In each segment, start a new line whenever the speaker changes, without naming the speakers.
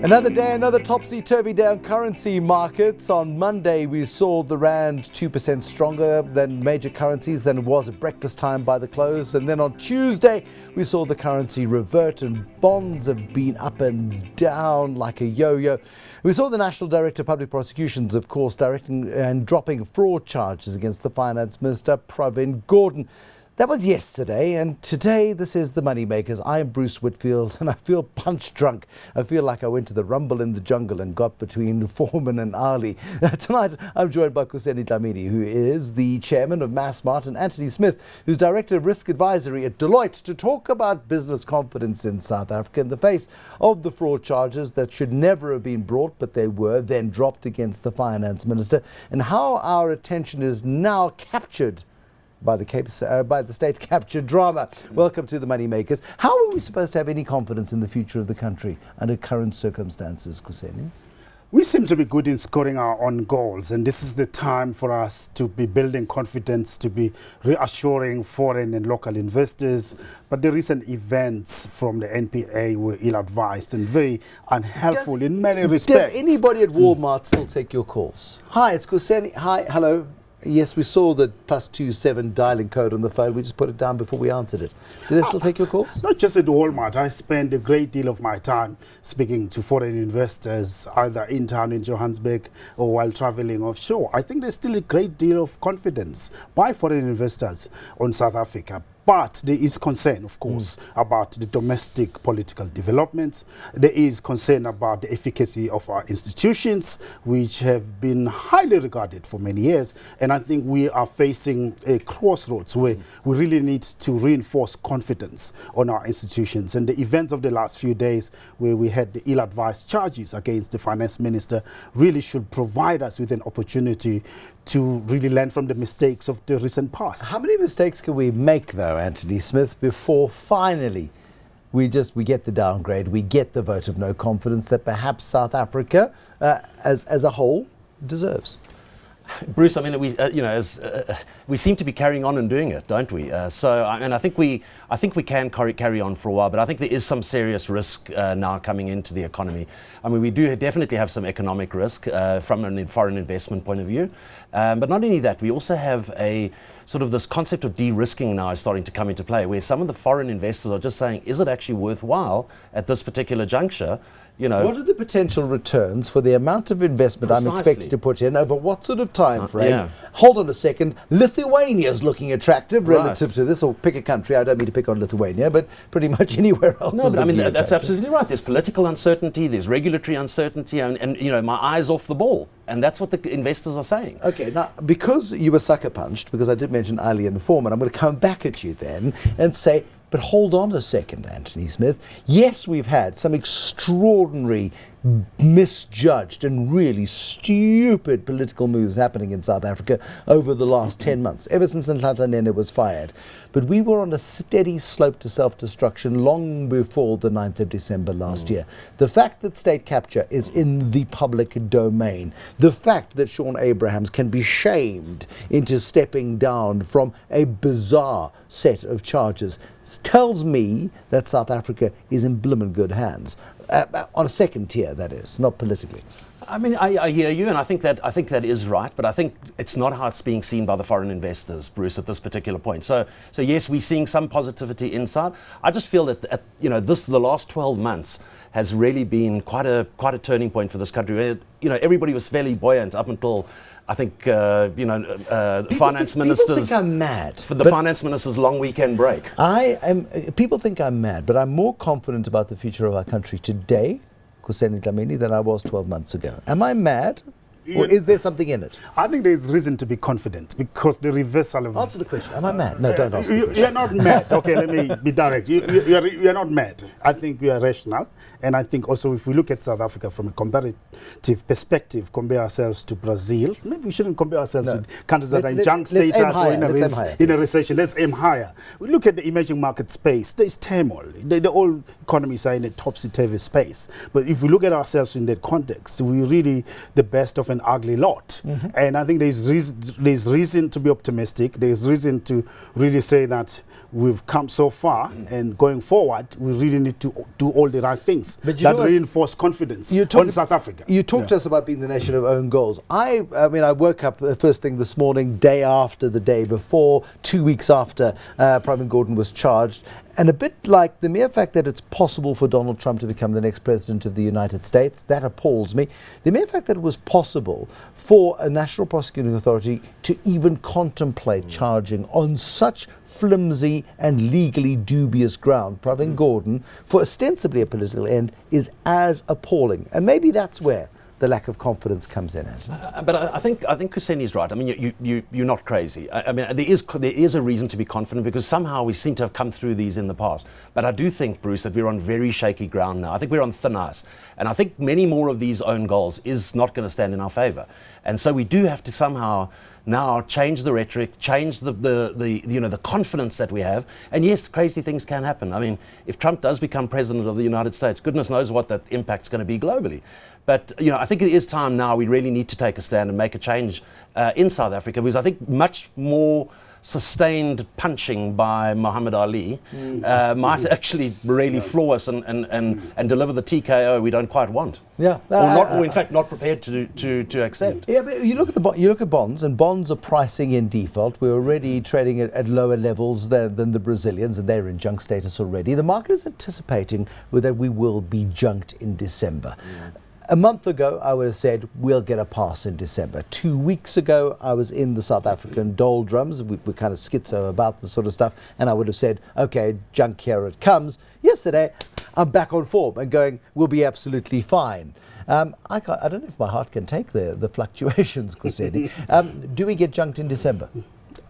Another day, another topsy-turvy day on currency markets. On Monday, we saw the rand 2% stronger than major currencies than it was at breakfast time by the close. And then on Tuesday, we saw the currency revert and bonds have been up and down like a yo-yo. We saw the National Director of Public Prosecutions, of course, directing and dropping fraud charges against the Finance Minister Pravin Gordhan. That was yesterday, and today this is the MoneyMakers. I am Bruce Whitfield, and I feel punch drunk. I feel like I went to the rumble in the jungle and got between Foreman and Ali. Tonight, I'm joined by Kuseni Dlamini, who is the chairman of Massmart and Anthony Smith, who's director of risk advisory at Deloitte, to talk about business confidence in South Africa in the face of the fraud charges that should never have been brought, but they were then dropped against the finance minister, and how our attention is now captured by the state capture drama. Welcome to the MoneyMakers. How are we supposed to have any confidence in the future of the country under current circumstances, Kuseni?
We seem to be good in scoring our own goals, and this is the time for us to be building confidence, to be reassuring foreign and local investors. But the recent events from the NPA were ill-advised and very unhelpful in many respects.
Does anybody at Walmart still take your calls? Hi, it's Kuseni. Hi, hello. Yes, we saw the +27 dialing code on the phone. We just put it down before we answered it. Do they still take your calls?
Not just at Walmart. I spend a great deal of my time speaking to foreign investors, either in town in Johannesburg or while traveling offshore. I think there's still a great deal of confidence by foreign investors on South Africa. But there is concern, of course, about the domestic political developments. There is concern about the efficacy of our institutions, which have been highly regarded for many years. And I think we are facing a crossroads where we really need to reinforce confidence on our institutions. And the events of the last few days, where we had the ill-advised charges against the finance minister, really should provide us with an opportunity to really learn from the mistakes of the recent past.
How many mistakes can we make, though, Anthony Smith, before finally we get the downgrade, we get the vote of no confidence that perhaps South Africa as a whole deserves?
Bruce, I mean, we seem to be carrying on and doing it, don't we? I think we can carry on for a while, but I think there is some serious risk now coming into the economy. I mean, we do definitely have some economic risk from a foreign investment point of view, but not only that, we also have a sort of this concept of de-risking now is starting to come into play, where some of the foreign investors are just saying, is it actually worthwhile at this particular juncture?
What are the potential returns for the amount of investment
Precisely.
I'm expected to put in over what sort of time frame? Hold on a second. Lithuania's looking attractive relative to this, or pick a country. I don't mean to pick on Lithuania, but pretty much anywhere else.
No, but I mean, that's absolutely right. There's political uncertainty, there's regulatory uncertainty, and my eye's off the ball. And that's what the investors are saying.
Okay, now, because you were sucker punched, because I did mention Ali and Foreman, I'm going to come back at you then and say, but hold on a second, Anthony Smith. Yes, we've had some extraordinary, misjudged and really stupid political moves happening in South Africa over the last 10 months, ever since Nhlanhla Nene was fired. But we were on a steady slope to self-destruction long before the 9th of December last year. The fact that state capture is in the public domain, the fact that Sean Abrahams can be shamed into stepping down from a bizarre set of charges tells me that South Africa is in blimmin' good hands. On a second tier, that is, not politically.
I mean, I hear you, and I think that is right, but I think it's not how it's being seen by the foreign investors, Bruce, at this particular point. So yes, we're seeing some positivity inside. I just feel that the last 12 months has really been quite a turning point for this country. Everybody was fairly buoyant up until, I think, finance ministers.
People think I'm mad.
For the finance minister's long weekend break.
People think I'm mad, but I'm more confident about the future of our country today, Kuseni Dlamini, than I was 12 months ago. Am I mad? Or is there something in it?
I think there's reason to be confident, because the reversal of...
Answer the question. Am I mad? No, don't answer the question.
You're not mad. Okay, let me be direct. You're not mad. I think you are rational. And I think also, if we look at South Africa from a comparative perspective, compare ourselves to Brazil, maybe we shouldn't compare ourselves with countries that are in junk status or in a recession. Let's aim higher. We look at the emerging market space. There's turmoil. The whole economies are in a topsy-turvy space. But if we look at ourselves in that context, we're really the best of an an ugly lot. And I think there's reason to be optimistic. There's reason to really say that we've come so far, and going forward, we really need to do all the right things that reinforce confidence on South Africa.
You talked to us about being the nation of own goals. I mean, I woke up the first thing this morning, day after the day before, 2 weeks after Pravin Gordhan was charged. And a bit like the mere fact that it's possible for Donald Trump to become the next president of the United States, that appalls me. The mere fact that it was possible for a national prosecuting authority to even contemplate charging on such flimsy and legally dubious ground Pravin Gordhan for ostensibly a political end is as appalling. And maybe that's where the lack of confidence comes in at.
But I think Kuseni's right. I mean, you're not crazy. I mean, there is a reason to be confident, because somehow we seem to have come through these in the past. But I do think, Bruce, that we're on very shaky ground now. I think we're on thin ice, and I think many more of these own goals is not going to stand in our favour. And so we do have to somehow now change the rhetoric, change the confidence that we have. And yes, crazy things can happen. I mean, if Trump does become president of the United States, goodness knows what that impact's going to be globally. But I think it is time now. We really need to take a stand and make a change in South Africa, because I think much more sustained punching by Muhammad Ali might actually really floor us and deliver the TKO we don't quite want.
Yeah,
or in fact not prepared to accept.
Yeah, but you look at bonds, and bonds are pricing in default. We're already trading at lower levels than the Brazilians, and they're in junk status already. The market is anticipating that we will be junked in December. A month ago, I would have said we'll get a pass in December. 2 weeks ago, I was in the South African doldrums. We're kind of schizo about the sort of stuff, and I would have said, okay, junk, here it comes. Yesterday, I'm back on form and going, we'll be absolutely fine. I don't know if my heart can take the fluctuations, Kuseni. Do we get junked in December?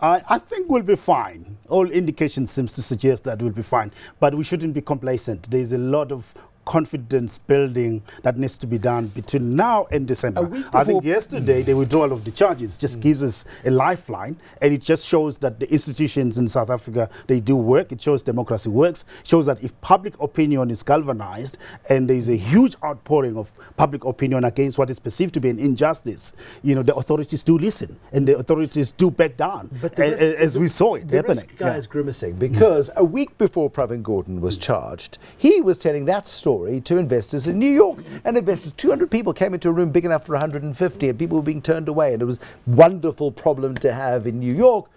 I think we'll be fine. All indications seems to suggest that we'll be fine, but we shouldn't be complacent. There's a lot of confidence building that needs to be done between now and December. I think yesterday the withdrawal of the charges just gives us a lifeline, and it just shows that the institutions in South Africa, they do work. It shows democracy works, shows that if public opinion is galvanized and there is a huge outpouring of public opinion against what is perceived to be an injustice, the authorities do listen and the authorities do back down, but as we saw it happening.
The risk guy is grimacing, because a week before Pravin Gordhan was charged, he was telling that story to investors in New York, and investors, 200 people came into a room big enough for 150, and people were being turned away, and it was a wonderful problem to have in New York.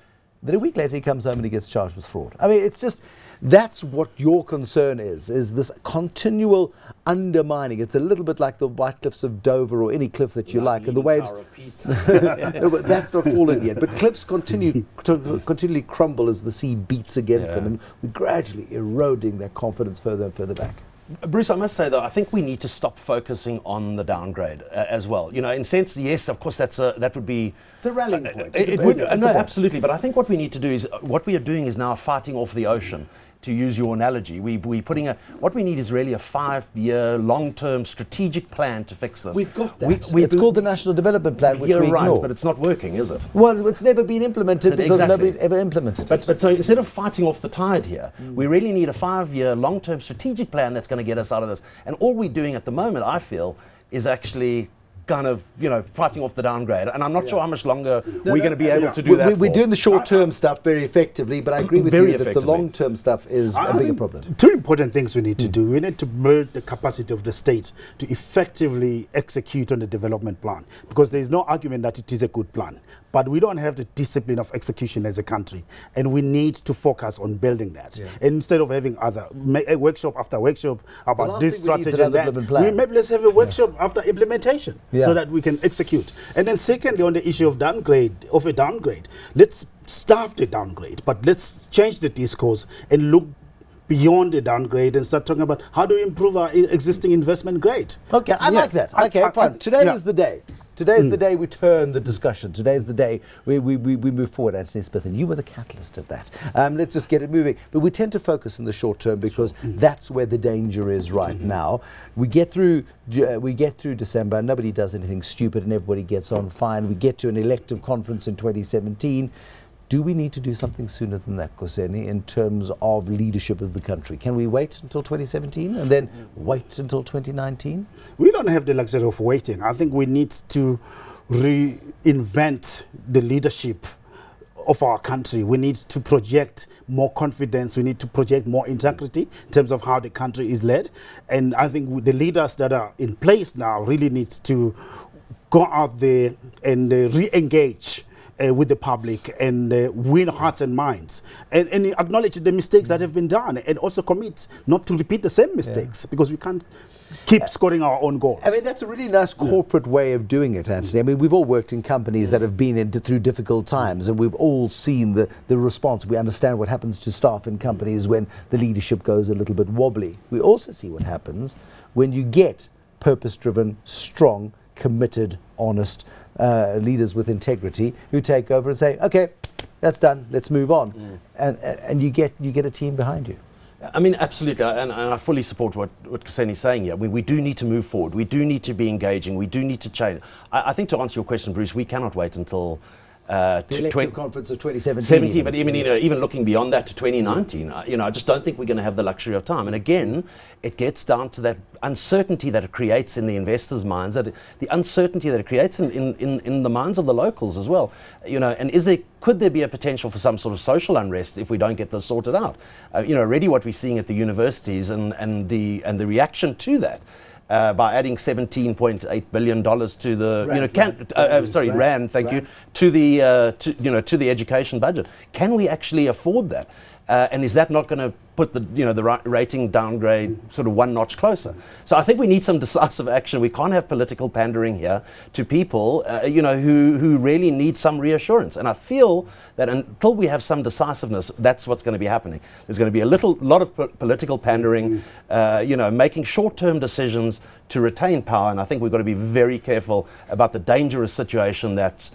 Then a week later he comes home and he gets charged with fraud. I mean, it's just, that's what your concern is this continual undermining. It's a little bit like the White Cliffs of Dover, or any cliff that you like, and the waves. That's not fallen yet, but cliffs continually crumble as the sea beats against them, and we're gradually eroding their confidence further and further back.
Bruce, I must say, though, I think we need to stop focusing on the downgrade as well. In a sense, yes, of course, that would be...
It's a rallying point.
No, absolutely. But I think what we need to do is, what we are doing is now fighting off the ocean. To use your analogy, what we need is really a 5-year, long-term strategic plan to fix this.
We've got that. It's called the National Development Plan, which we ignore.
But it's not working, is it?
Well, it's never been implemented because nobody's ever implemented it.
But so instead of fighting off the tide here, we really need a 5-year, long-term strategic plan that's going to get us out of this. And all we're doing at the moment, I feel, is actually kind of, fighting off the downgrade. And I'm not sure how much longer we're going to be able to do that.
We're doing the short-term stuff very effectively, but I agree with you that the long-term stuff is a bigger problem.
Two important things we need to do. We need to build the capacity of the state to effectively execute on the development plan, because there is no argument that it is a good plan. But we don't have the discipline of execution as a country, and we need to focus on building that. And instead of having a workshop after workshop about this strategy and that, maybe let's have a workshop after implementation, so that we can execute. And then secondly, on the issue of a downgrade, let's staff the downgrade, but let's change the discourse and look beyond the downgrade and start talking about how do we improve our existing investment grade.
Okay, I like that. Okay, fine. Today is the day. Today is the day we turn the discussion. Today is the day we move forward, Anthony Smith, and you were the catalyst of that. Let's just get it moving. But we tend to focus in the short term because that's where the danger is right now. We get through December, nobody does anything stupid and everybody gets on fine. We get to an elective conference in 2017. Do we need to do something sooner than that, Kuseni, in terms of leadership of the country? Can we wait until 2017 and then wait until 2019?
We don't have the luxury of waiting. I think we need to reinvent the leadership of our country. We need to project more confidence. We need to project more integrity in terms of how the country is led. And I think the leaders that are in place now really need to go out there and re-engage with the public and win hearts and minds, and acknowledge the mistakes that have been done, and also commit not to repeat the same mistakes, because we can't keep scoring our own goals.
I mean, that's a really nice corporate way of doing it, Anthony. I mean, we've all worked in companies that have been through difficult times, and we've all seen the response. We understand what happens to staff in companies when the leadership goes a little bit wobbly. We also see what happens when you get purpose-driven, strong, committed, honest leaders with integrity who take over and say, okay, that's done, let's move on. And you get a team behind you.
I mean, absolutely, and I fully support what Kuseni's saying here. We do need to move forward. We do need to be engaging. We do need to change. I think, to answer your question, Bruce, we cannot wait until
the elective conference of 2017.
But even looking beyond that to 2019, I just don't think we're going to have the luxury of time. And again, it gets down to that uncertainty that it creates in the investors' minds, the uncertainty that it creates in the minds of the locals as well. And could there be a potential for some sort of social unrest if we don't get this sorted out? Already what we're seeing at the universities and the reaction to that. By adding $17.8 billion to the rand, thank you, to the education budget. Can we actually afford that? And is that not going to put the rating downgrade sort of one notch closer? So I think we need some decisive action. We can't have political pandering here to people, who really need some reassurance. And I feel that until we have some decisiveness, that's what's going to be happening. There's going to be a lot of political pandering, making short-term decisions to retain power. And I think we've got to be very careful about the dangerous situation that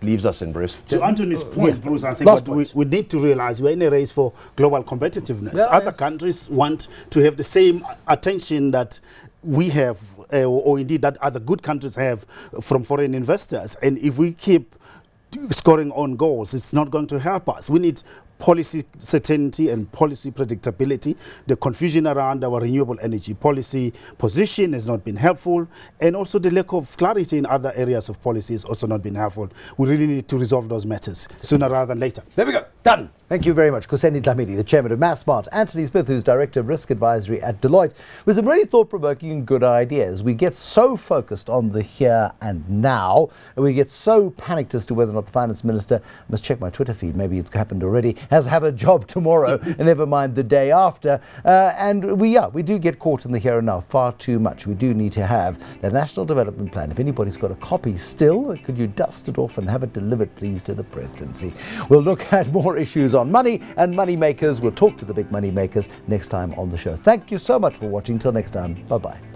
leaves us in, Bruce.
To Anthony's point, Bruce, I think what we need to realize, we're in a race for global competitiveness. Other countries want to have the same attention that we have, or indeed that other good countries have from foreign investors. And if we keep scoring on goals, it's not going to help us. We need policy certainty and policy predictability. The confusion around our renewable energy policy position has not been helpful, and also the lack of clarity in other areas of policy has also not been helpful. We really need to resolve those matters sooner rather than later.
There we go. Done. Thank you very much. Kuseni Dlamini, the chairman of Massmart, Anthony Smith, who's director of risk advisory at Deloitte, with some really thought-provoking and good ideas. We get so focused on the here and now, and we get so panicked as to whether or not the finance minister, I must check my Twitter feed, maybe it's happened already, has have a job tomorrow, and never mind the day after. And we do get caught in the here and now far too much. We do need to have the National Development Plan. If anybody's got a copy still, could you dust it off and have it delivered, please, to the presidency? We'll look at more issues on money and money makers. We'll talk to the big money makers next time on the show. Thank you so much for watching. Till next time, bye-bye.